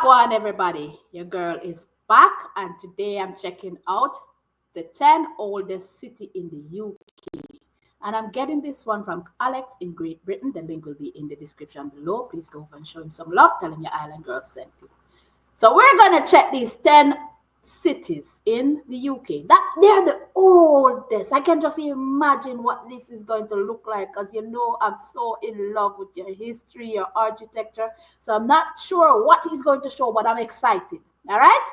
Wagwan, everybody. Your girl is back, and today I'm checking out the 10 oldest city in the UK. And I'm getting this one from Alex in Great Britain. The link will be in the description below. Please go over and show him some love. Tell him your island girl sent you. So we're gonna check these 10 cities in the UK. That they're the oldest. I can just imagine what this is going to look like, because you know I'm so in love with your history, your architecture. So I'm not sure what he's going to show, but I'm excited. All right.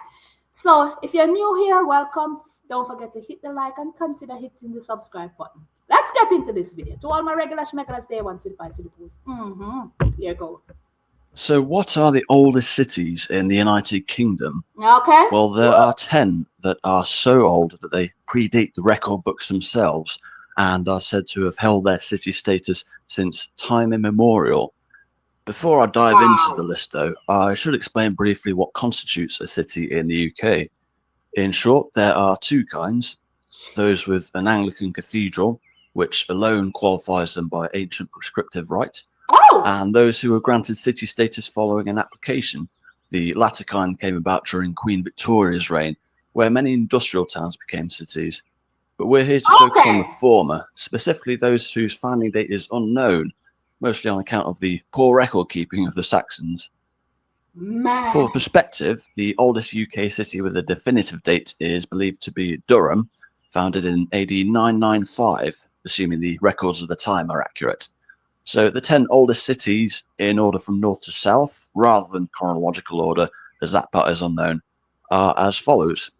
So if you're new here, welcome. Don't forget to hit the like and consider hitting the subscribe button. Let's get into this video. To all my regular schmeckers, day one, to the post. Here you go. So what are the oldest cities in the United Kingdom? Okay. Well, there are 10 that are so old that they predate the record books themselves and are said to have held their city status since time immemorial. Before I dive into the list, though, I should explain briefly what constitutes a city in the UK. In short, there are two kinds: those with an Anglican cathedral, which alone qualifies them by ancient prescriptive right, and those who were granted city status following an application. The latter kind came about during Queen Victoria's reign, where many industrial towns became cities. But we're here to focus on the former, specifically those whose founding date is unknown, mostly on account of the poor record keeping of the Saxons. For perspective, the oldest UK city with a definitive date is believed to be Durham, founded in AD 995, assuming the records of the time are accurate. So the 10 oldest cities, in order from north to south, rather than chronological order, as that part is unknown, are as follows.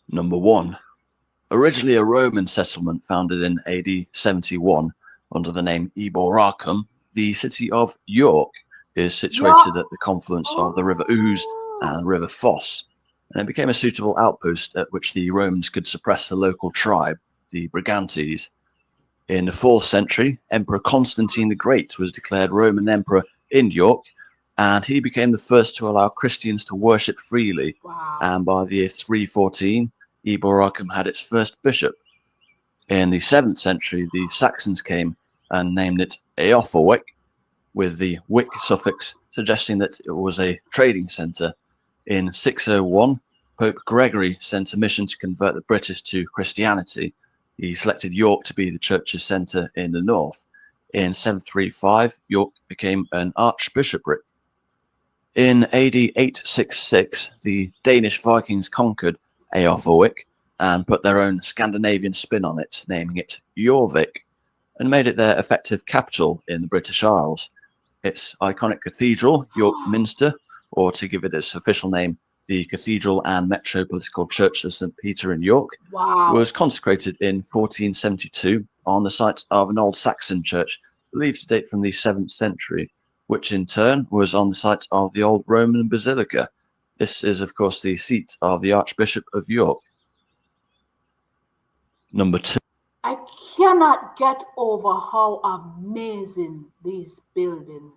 Number 1. Originally a Roman settlement founded in AD 71 under the name Eboracum, the city of York is situated at the confluence of the River Ouse and River Foss, and it became a suitable outpost at which the Romans could suppress the local tribe, the Brigantes. In the 4th century, Emperor Constantine the Great was declared Roman Emperor in York, and he became the first to allow Christians to worship freely. And by the year 314, Eboracum had its first bishop. In the 7th century, the Saxons came and named it Eoforwic, with the wic suffix suggesting that it was a trading centre. In 601, Pope Gregory sent a mission to convert the British to Christianity. He selected York to be the church's centre in the north. In 735, York became an archbishopric. In AD 866, the Danish Vikings conquered Eoforwic and put their own Scandinavian spin on it, naming it Jorvik, and made it their effective capital in the British Isles. Its iconic cathedral, York Minster, or to give it its official name, the Cathedral and Metropolitical Church of St. Peter in York, was consecrated in 1472 on the site of an old Saxon church believed to date from the 7th century, which in turn was on the site of the old Roman Basilica. This is, of course, the seat of the Archbishop of York. Number 2. I cannot get over how amazing these buildings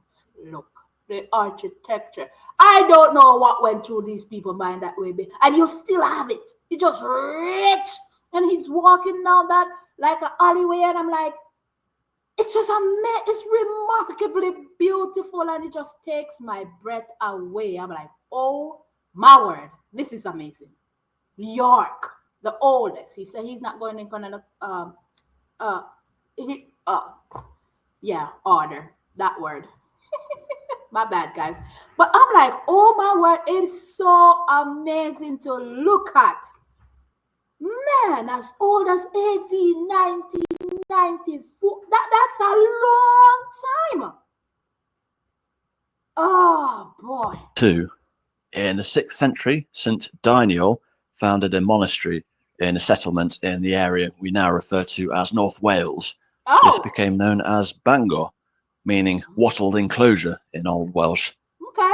look. The architecture. I don't know what went through these people's mind that way, and you still have it. You just rich, and he's walking down that like an alleyway, and I'm like, it's just it's remarkably beautiful, and it just takes my breath away. I'm like, oh my word, this is amazing. York, the oldest. He said he's not going in kind of order that word. My bad, guys. But I'm like, oh my word, it's so amazing to look at. Man, as old as 1994. That's a long time. Oh boy. 2. In the 6th century, St. Daniel founded a monastery in a settlement in the area we now refer to as North Wales. This became known as Bangor, meaning wattled enclosure in Old Welsh.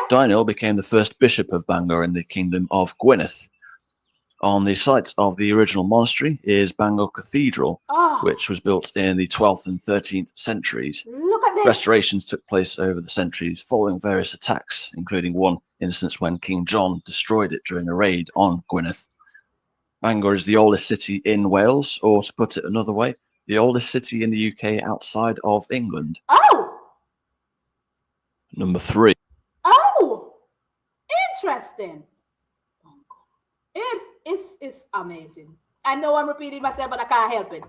Daniel became the first bishop of Bangor in the Kingdom of Gwynedd. On the site of the original monastery is Bangor Cathedral, which was built in the 12th and 13th centuries. Restorations took place over the centuries following various attacks, including one instance when King John destroyed it during a raid on Gwynedd. Bangor is the oldest city in Wales, or to put it another way, the oldest city in the UK outside of England. Number 3. interesting. It's amazing. I know I'm repeating myself, but I can't help it.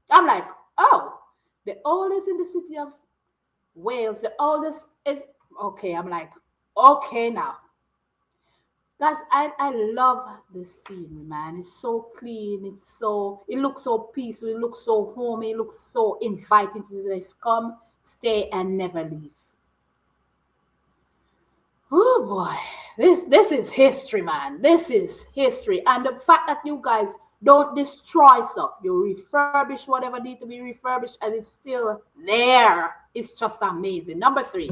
I'm like, oh, the oldest in the city of Wales, the oldest is okay. I'm like, okay now. Guys, I love the scenery, man. It's so clean. It looks so peaceful. It looks so homey. It looks so inviting to just come, stay, and never leave. Oh boy, this is history, man. This is history, and the fact that you guys don't destroy stuff, you refurbish whatever need to be refurbished, and it's still there. It's just amazing. Number three.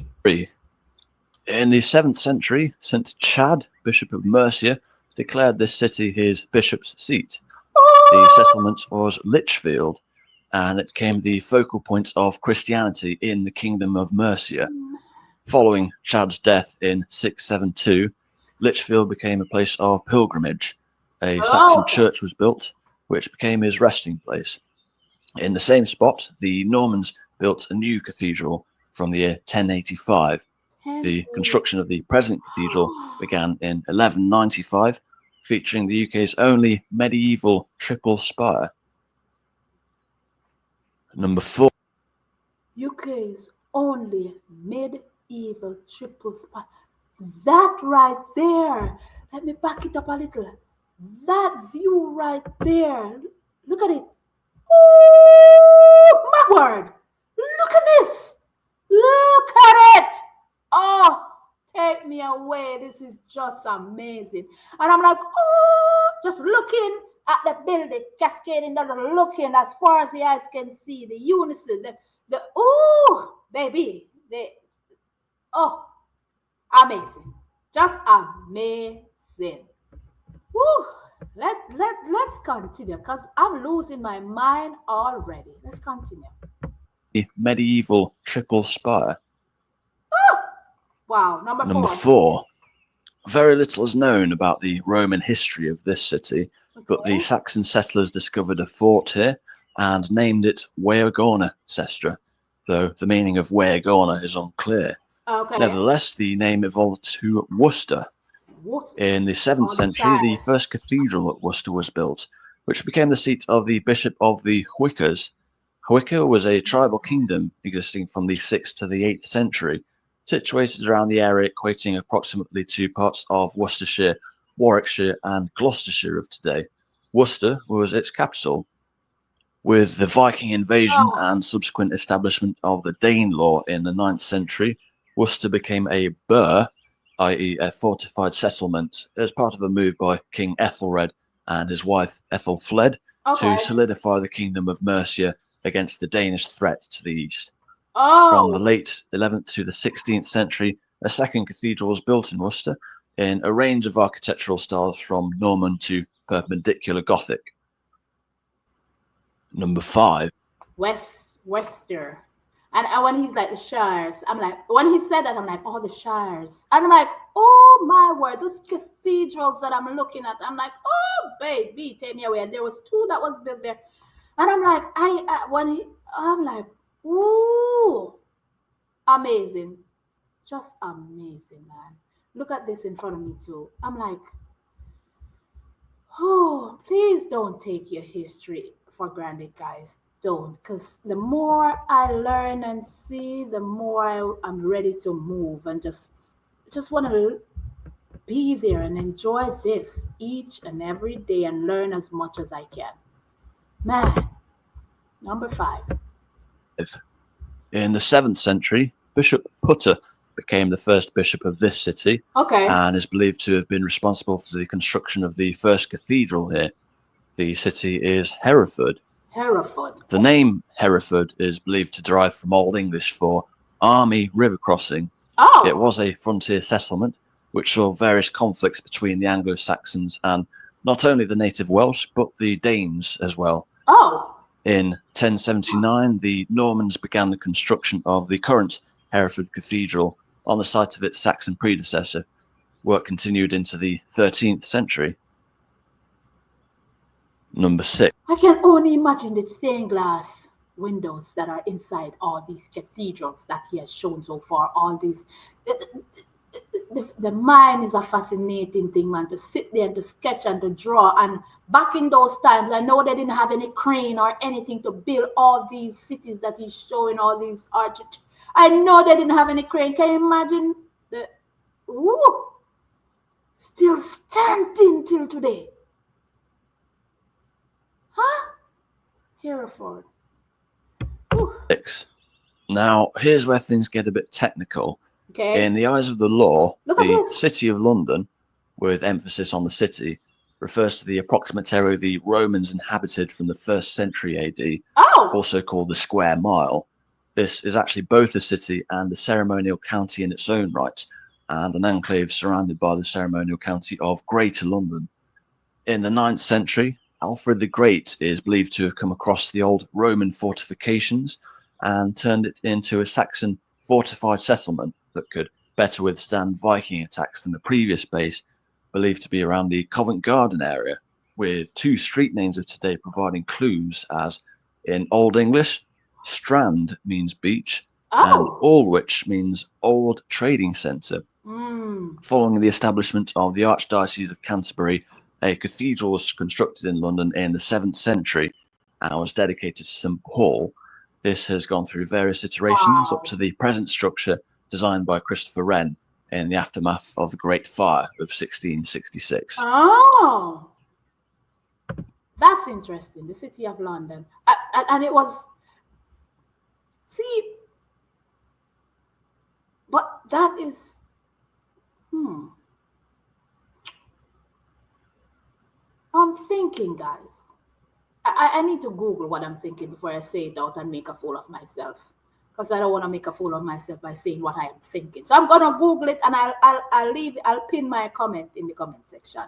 In the 7th century, St. Chad, Bishop of Mercia, declared this city his bishop's seat. The settlement was Lichfield, and it became the focal point of Christianity in the Kingdom of Mercia. Following Chad's death in 672, Lichfield became a place of pilgrimage. A Saxon church was built, which became his resting place. In the same spot, the Normans built a new cathedral from the year 1085. The construction of the present cathedral began in 1195, featuring the UK's only medieval triple spire. Number 4. UK's only medieval triple spire. That right there. Let me back it up a little. That view right there. Look at it. Oh, my word. Look at this. Look at it. Oh, take me away. This is just amazing. And I'm like, oh, just looking at the building, cascading down, looking as far as the eyes can see, the unison, oh, baby, oh, amazing. Just amazing. Woo. Let's continue because I'm losing my mind already. Let's continue. The medieval triple spire. Wow, Number 4. Very little is known about the Roman history of this city, but the Saxon settlers discovered a fort here and named it Weagorna Sestra, though the meaning of Weagorna is unclear. Okay. Nevertheless, the name evolved to Worcester. In the 7th century, the first cathedral at Worcester was built, which became the seat of the Bishop of the Hwickers. Hwicker was a tribal kingdom existing from the 6th to the 8th century, situated around the area equating approximately to parts of Worcestershire, Warwickshire, and Gloucestershire of today. Worcester was its capital. With the Viking invasion and subsequent establishment of the Danelaw in the 9th century, Worcester became a burh, i.e. a fortified settlement, as part of a move by King Ethelred and his wife Ethelfled to solidify the kingdom of Mercia against the Danish threat to the east. From the late 11th to the 16th century, a second cathedral was built in Worcester in a range of architectural styles from Norman to Perpendicular Gothic. Number 5. Wester. And when he's like the shires, I'm like, when he said that, I'm like, oh, the shires. And I'm like, oh, my word, those cathedrals that I'm looking at, I'm like, oh, baby, take me away. And there was 2 that was built there. And I'm like, I'm like, ooh, amazing. Just amazing, man. Look at this in front of me, too. I'm like, oh, please don't take your history for granted, guys. Don't, because the more I learn and see, the more I'm ready to move and just want to be there and enjoy this each and every day and learn as much as I can. Man, number 5. In the 7th century, Bishop Putter became the first bishop of this city and is believed to have been responsible for the construction of the first cathedral here. The city is Hereford. The name Hereford is believed to derive from Old English for army river crossing. It was a frontier settlement which saw various conflicts between the Anglo-Saxons and not only the native Welsh but the Danes as well. In 1079, the Normans began the construction of the current Hereford Cathedral on the site of its Saxon predecessor. Work continued into the 13th century. Number 6. I can only imagine the stained glass windows that are inside all these cathedrals that he has shown so far. All these, the mind is a fascinating thing, man, to sit there and to sketch and to draw. And back in those times, I know they didn't have any crane or anything to build all these cities that he's showing, all these architecture. I know they didn't have any crane. Can you imagine the woo, still standing till today? Huh? Hereford. Now, here's where things get a bit technical. Okay. In the eyes of the law, Look at the this. City of London, with emphasis on the city, refers to the approximate area the Romans inhabited from the 1st century AD, Oh. also called the square mile. This is actually both a city and a ceremonial county in its own right, and an enclave surrounded by the ceremonial county of Greater London. In the 9th century, Alfred the Great is believed to have come across the old Roman fortifications and turned it into a Saxon fortified settlement that could better withstand Viking attacks than the previous base, believed to be around the Covent Garden area, with 2 street names of today providing clues, as in Old English, Strand means beach, and Oh. Aldwych means old trading centre. Mm. Following the establishment of the Archdiocese of Canterbury, a cathedral was constructed in London in the 7th century and was dedicated to St Paul. This has gone through various iterations up to the present structure designed by Christopher Wren in the aftermath of the Great Fire of 1666. Oh, that's interesting. The City of London. And it was, see, but that is, I'm thinking, guys. I need to Google what I'm thinking before I say it out and make a fool of myself. Because I don't want to make a fool of myself by saying what I am thinking. So I'm gonna Google it, and I'll pin my comment in the comment section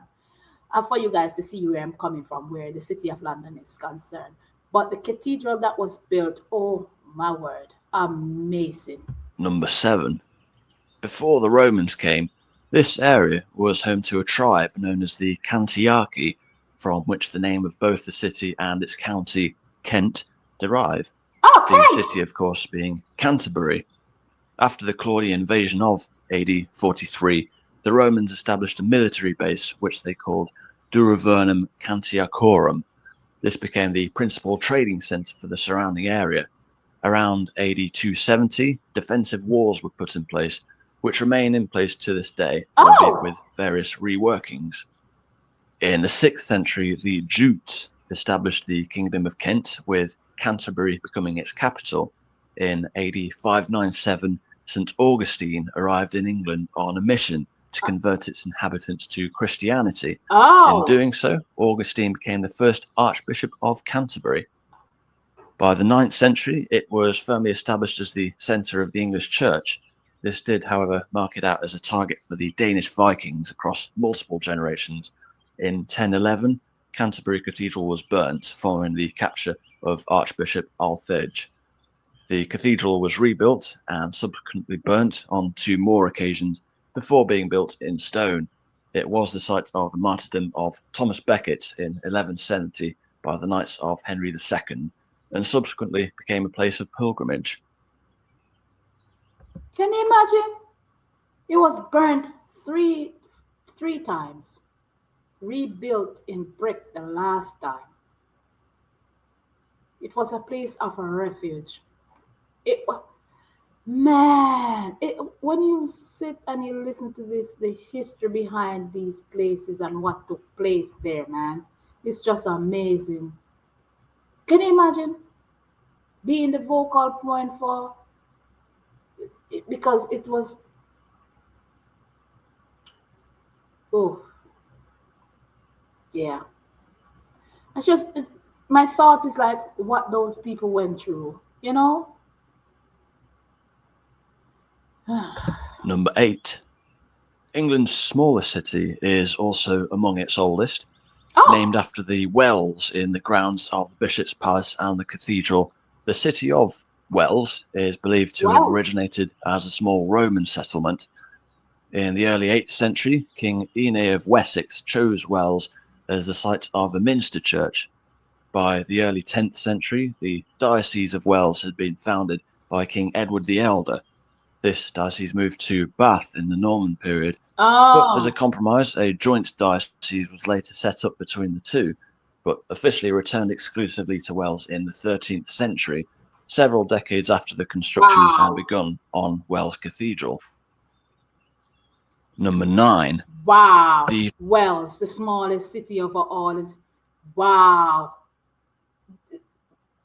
for you guys to see where I'm coming from, where the City of London is concerned. But the cathedral that was built, oh my word, amazing. Number 7. Before the Romans came, this area was home to a tribe known as the Cantiaci, from which the name of both the city and its county, Kent, derive. Oh, The Kent! city, of course, being Canterbury. After the Claudian invasion of AD 43, the Romans established a military base which they called Duravernum Cantiacorum. This became the principal trading centre for the surrounding area. Around AD 270, defensive walls were put in place, which remain in place to this day, albeit with various reworkings. In the 6th century, the Jutes established the Kingdom of Kent, with Canterbury becoming its capital. In AD 597, St. Augustine arrived in England on a mission to convert its inhabitants to Christianity. In doing so, Augustine became the first Archbishop of Canterbury. By the 9th century, it was firmly established as the centre of the English Church. This did, however, mark it out as a target for the Danish Vikings across multiple generations. In 1011, Canterbury Cathedral was burnt following the capture of Archbishop Alphege. The cathedral was rebuilt and subsequently burnt on 2 more occasions before being built in stone. It was the site of the martyrdom of Thomas Becket in 1170 by the Knights of Henry II, and subsequently became a place of pilgrimage. Can you imagine? It was burnt three times, rebuilt in brick the last time. It was a place of a refuge. It man, when you sit and you listen to this, the history behind these places and what took place there, man, it's just amazing. Can you imagine being the vocal point for it, because it was, oh yeah. It's just my thought is like what those people went through, you know. Number 8. England's smallest city is also among its oldest. Named after the wells in the grounds of the Bishop's Palace and the cathedral, the city of Wells is believed to have originated as a small Roman settlement. In the early 8th century, King Ine of Wessex chose Wells as the site of a minster church. By the early 10th century, the Diocese of Wells had been founded by King Edward the Elder. this diocese moved to Bath in the Norman period. But as a Oh, compromise, a joint diocese was later set up between the two, but officially returned exclusively to Wells in the 13th century, several decades after the construction had wow. begun on Wells Cathedral. Number 9. Wow. The Wells, the smallest city of all. Wow.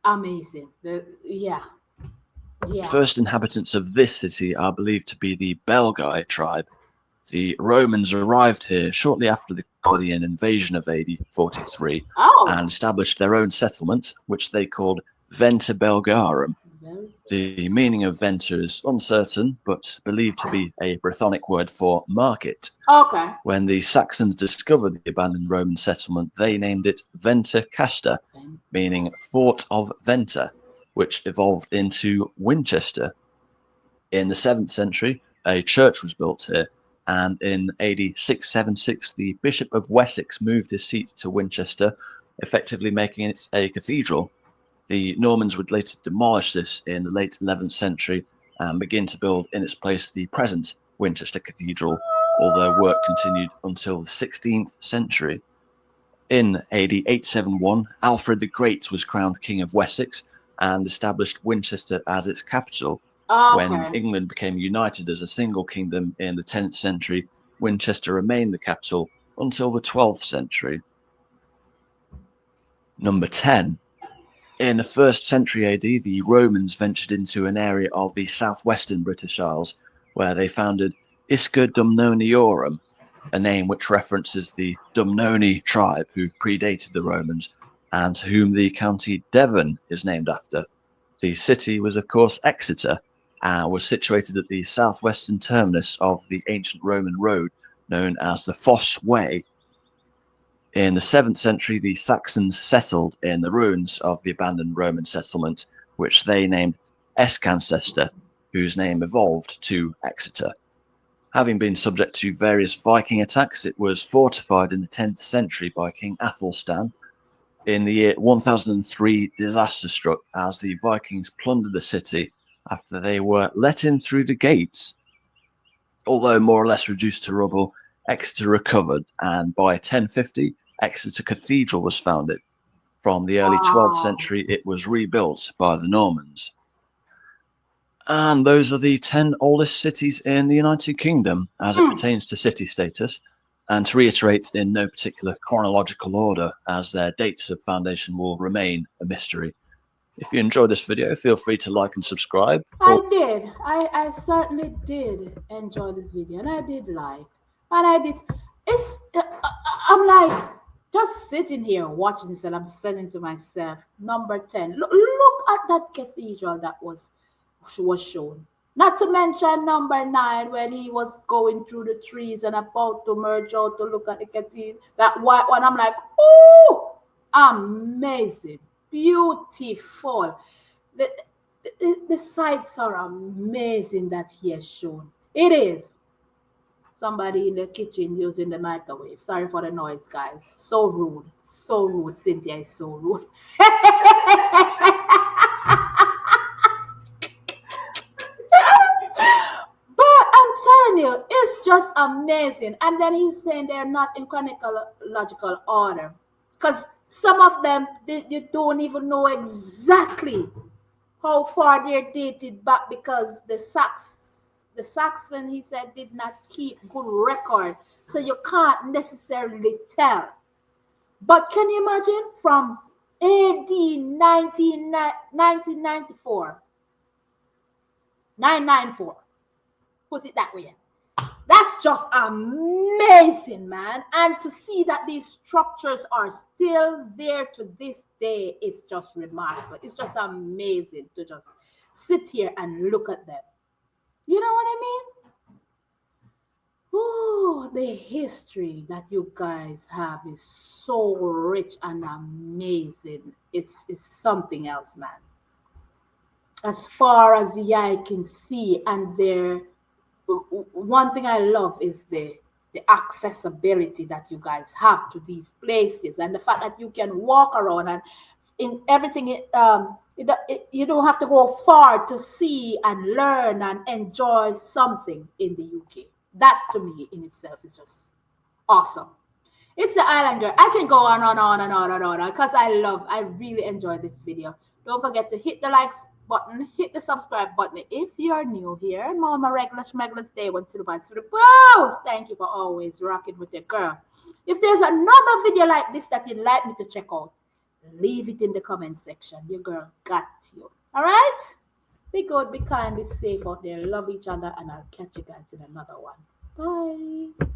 Amazing. Yeah. Yeah. first inhabitants of this city are believed to be the Belgae tribe. The Romans arrived here shortly after the Carthaginian invasion of AD 43 and Oh. established their own settlement, which they called Venta Belgarum. Well, The meaning of Venta is uncertain, but believed to be a Brythonic word for market. okay. When the Saxons discovered the abandoned Roman settlement, they named it Venta Casta, Then, meaning Fort of Venta, which evolved into Winchester. In the 7th century, a church was built here, and in AD 676, the Bishop of Wessex moved his seat to Winchester, effectively making it a cathedral. The Normans would later demolish this in the late 11th century and begin to build in its place the present Winchester Cathedral, although work continued until the 16th century. In AD 871, Alfred the Great was crowned King of Wessex and established Winchester as its capital. When okay. England became united as a single kingdom in the 10th century, Winchester remained the capital until the 12th century. Number 10. In the 1st century AD, the Romans ventured into an area of the southwestern British Isles where they founded Isca Dumnoniorum, a name which references the Dumnoni tribe who predated the Romans and to whom the county Devon is named after. The city was, of course, Exeter and was situated at the southwestern terminus of the ancient Roman road known as the Fosse Way. In the 7th century, the Saxons settled in the ruins of the abandoned Roman settlement, which they named Escancester, whose name evolved to Exeter. Having been subject to various Viking attacks, it was fortified in the 10th century by King Athelstan. In the year 1003, disaster struck as the Vikings plundered the city after they were let in through the gates. Although more or less reduced to rubble, Exeter recovered, and by 1050, Exeter Cathedral was founded. From the early 12th Wow. century, it was rebuilt by the Normans. And those are the 10 oldest cities in the United Kingdom as it Hmm. pertains to city status. And to reiterate, in no particular chronological order, as their dates of foundation will remain a mystery. If you enjoyed this video, feel free to like and subscribe. Or I did. I certainly did enjoy this video, and I did like, and I did. It's. I'm like just sitting here watching this, and I'm saying to myself, number 10. Look at that cathedral that was shown. Not to mention number 9 when he was going through the trees and about to merge out to look at the cathedral. That white one, I'm like, oh, amazing, beautiful. The, the sights are amazing that he has shown. It is. Somebody in the kitchen using the microwave. Sorry for the noise, guys. So rude. So rude. Cynthia is so rude. But I'm telling you, it's just amazing. And then he's saying they're not in chronological order. Because some of them, you don't even know exactly how far they're dated back because the Saxon, he said, did not keep good record. So you can't necessarily tell. But can you imagine from AD 1994, 994, put it that way. That's just amazing, man. And to see that these structures are still there to this day is just remarkable. It's just amazing to just sit here and look at them. You know what I mean? Oh, the history that you guys have is so rich and amazing. It's something else, man. As far as the eye can see, and there, one thing I love is the accessibility that you guys have to these places, and the fact that you can walk around and in everything. You don't have to go far to see and learn and enjoy something in the UK. That to me in itself is just awesome. It's the Island Girl. I can go on and on and on and on because I really enjoy this video. Don't forget to hit the likes button, hit the subscribe button if you're new here. And Mama regular schmeglers day one to the boss. Thank you for always rocking with your girl. If there's another video like this that you'd like me to check out, leave it in the comment section. Your girl got you. All right? Be good, be kind, be safe out there. Love each other, and I'll catch you guys in another one. Bye.